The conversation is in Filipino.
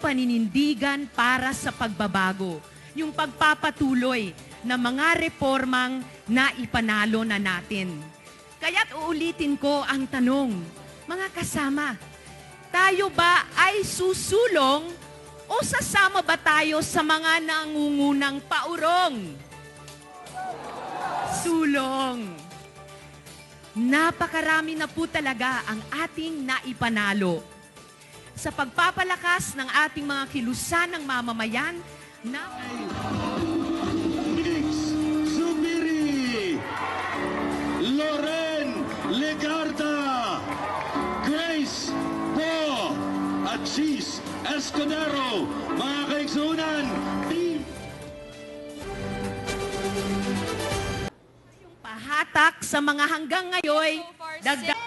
paninindigan para sa pagbabago, yung pagpapatuloy na mga reformang naipanalo na natin. Kaya't uulitin ko ang tanong, mga kasama, tayo ba ay susulong o sasama ba tayo sa mga nangungunang paurong? Sulong. Napakarami na po talaga ang ating naipanalo. Sa pagpapalakas ng ating mga kilusan ng mamamayan na Zubiri, Loren Legarda, Grace Po, at Cheese Escudero, mga kaigsunan, team. pahatak sa mga hanggang ngayon, dagdag